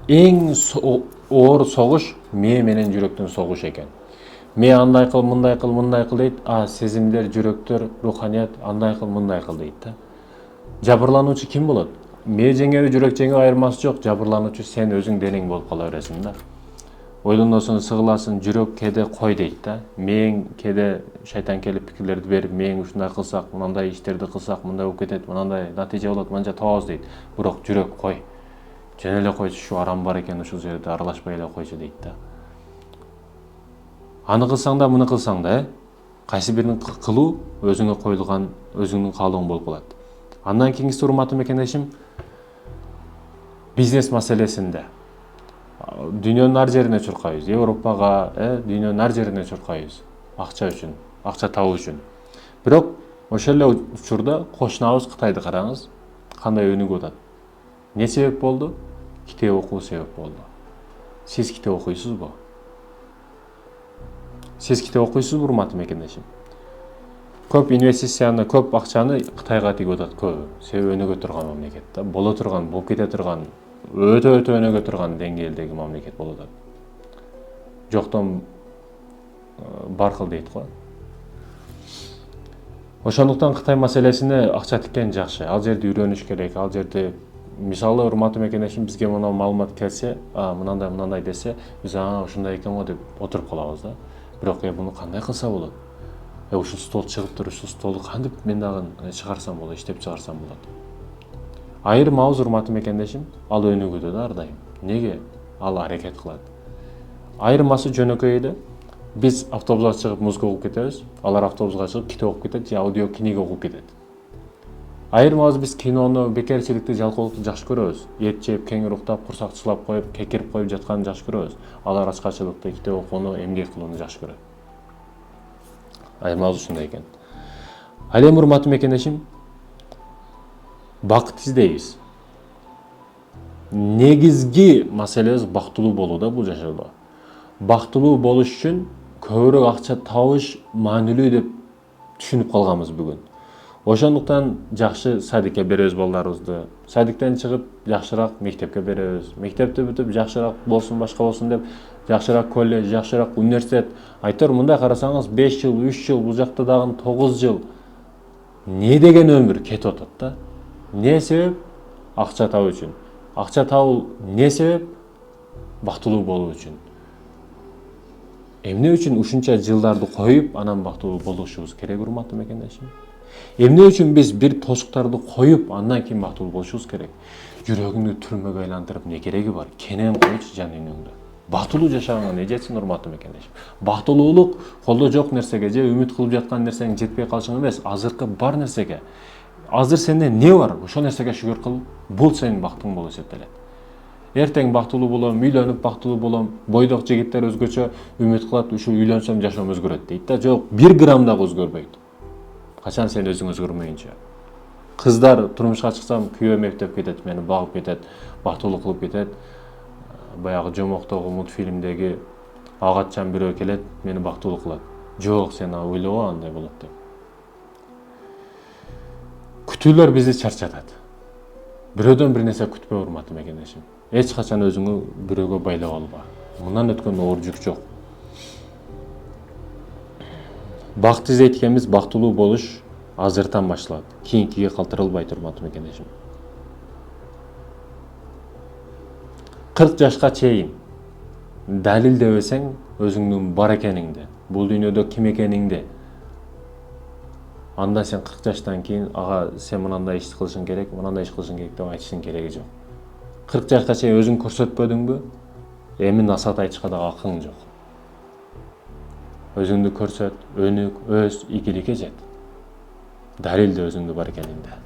Эң оор согуш мээ менен жүрөктүн согушу экен. Мээ андай кыл, мындай кыл, мындай кыл дейт, сезимдер, жүрөктөр, руханият андай кыл, мындай кыл дейт да. Жабырлануучу ким болот? Мээ жеңеби, жүрөк жеңеби айырмасы жок. Жабырлануучу сен өзүң денең болуп кала бересиң да. Ойлоносуң, сыгыласың, жүрөк кээде кой дейт да. Мээң кээде шайтан келип пикирлерди берип, мээң ушундай кылсак, мындай иштерди кылсак, мындай болуп кетет, мындай натыйжа болот, мынча табабыз дейт. Бирок жүрөк кой. Жөн эле койчу, ушу арам бар экен, ушул жерде аралашпай эле койчу дейт да. Аны кылсаң да, муну кылсаң да, кайсы бирин кылуу өзүңө коюлган, өзүңдүн каалооң болуп калат. Андан кийинкиси урматтуу мекендешим, бизнес маселесинде дүйнөнүн ар жерине чуркайбыз. Европага, дүйнөнүн ар жерине чуркайбыз. Акча үчүн, акча табуу үчүн. Бирок ошол эле учурда кошунабыз Кытайды караңыз, кандай өнүгүп атат. Не себеп болду? Китеп окуу себеп болду. Сиз китеп окуйсузбу? Сиз китеп окуйсузбу, урматтуу мекендешим? Көп инвестицияны, көп акчаны Кытайга тигип атат көбү. Себеби өнүгө турган мамлекет да, боло турган, болуп кете турган, өтө өнүгө турган деңгээлдеги мамлекет болуп атат. Жоктон бар кыл дейт го. Ошондуктан Кытай маселесине акча тиккен жакшы. Ал жерде үйрөнүш керек, ал жерде мисалы урматтуу мекендешим, бизге мына маалымат келсе, мынандай десе, биз ушундай экен го деп отуруп калабыз да. Бирок муну кандай кылса болот? Ушул стол чыгыптыр, ушул столду кантип мен дагы чыгарсам болот, иштеп чыгарсам болот. Айрым ауыз урматтуу мекендешим, ал өнүгүүдө да ар дайым. Неге? Ал аракет кылат. Айырмасы жөнөкөй эле. Биз автобуска чыгып музыка угуп кетебиз, алар автобуска чыгып китеп окуп кетет же аудио книга угуп кетет. Айырмабыз биз кинону, бекерчиликти, жалкоолукту жакшы көрөбүз. Эт жеп, кеңири уктап, курсакчылап коюп, кекирип коюп жатканды жакшы көрөбүз. Алар ачкачылыкты, китеп окууну, эмгек кылууну жакшы көрөт. Айырмабыз ушундай экен. Ал эми урматтуу мекендешим, бакыт издейбиз. Негизги маселебиз бактылуу болууда бул жашоодо. Бактылуу болуш үчүн көбүрөөк акча табыш маанилүү деп түшүнүп калганбыз бүгүн. Ошондуктан жакшы садикке беребиз балдарыбызды. Садиктен чыгып жакшыраак мектепке беребиз. Мектепти бүтүп жакшыраак болсун, башка болсун деп жакшыраак колледж, жакшыраак университет. Айтор мындай карасаңыз 5 жыл, 3 жыл, бул жакта дагы 9 жыл. Не деген өмүр кетип атат да? Не себеп? Акча табуу үчүн. Акча табуу не себеп? Бактылуу болуу үчүн. Эмне үчүн ушунча жылдарды коюп, анан бактылуу болушубуз керек, урматтуу мекендешим? Эмне үчүн биз бир тосуктарды коюп, андан кийин бактылуу болушубуз керек? Жүрөгүңдү түрмөгө айлантырып не кереги бар? Кенен койчу жан дүйнөңдө. Бактылуу жашаганга не жетсин, урматтуу мекендешим? Бактылуулук колдо жок нерсеге же үмүт кылып жаткан нерсең жетпей калышың эмес, азыркы бар нерсеге. Азыр сенде не бар? Ошол нерсеге шүгүр кыл. Бул сенин бактың болуп эсептелет. Эртең бактылуу болом, үйлөнүп бактылуу болом. Бойдок жигиттер өзгөчө үмүт кылат, ушул үйлөнсөм жашоом өзгөрөт дейт да. Жок, 1 грамм дагы өзгөрбөйт. Качан сен өзүң өзгөрмөйүнчө. Кыздар турмушка чыксам, күйөөм эптеп кетет, мени багып кетет, бактылуу кылып кетет. Баягы жомоктогу мультфильмдеги агатчан бирөө келет, мени бактылуу кылат. Жок, сен ойлобо андай болот деп. Күтүүлөр бизди чарчатат. Бирөөдөн бир нерсе күтпө, урматтуу мекендешим. Эч качан өзүңү бирөөгө байлап алба. Мындан өткөн оор жүк жок. Бакыт издейт экенбиз, бактылуу болуш азыртан башталат. Кийинкиге калтырылбайт, урматтуу мекендешим. 40 жашка чейин далилдебесең өзүңдүн бар экениңди, бул дүйнөдө ким экениңди, анда сен 40 жаштан кийин сен мынандай иш кылышың керек, мынандай иш кылышың керек деп айтыштын кереги жок. 40 жашка чейин өзүң көрсөтпөдүңбү? Эми насаат айтышка дагы акың жок. Өзүңдү көрсөт, өнүк, өс, ийгиликке жет. Далилде өзүңдү бар экениңди.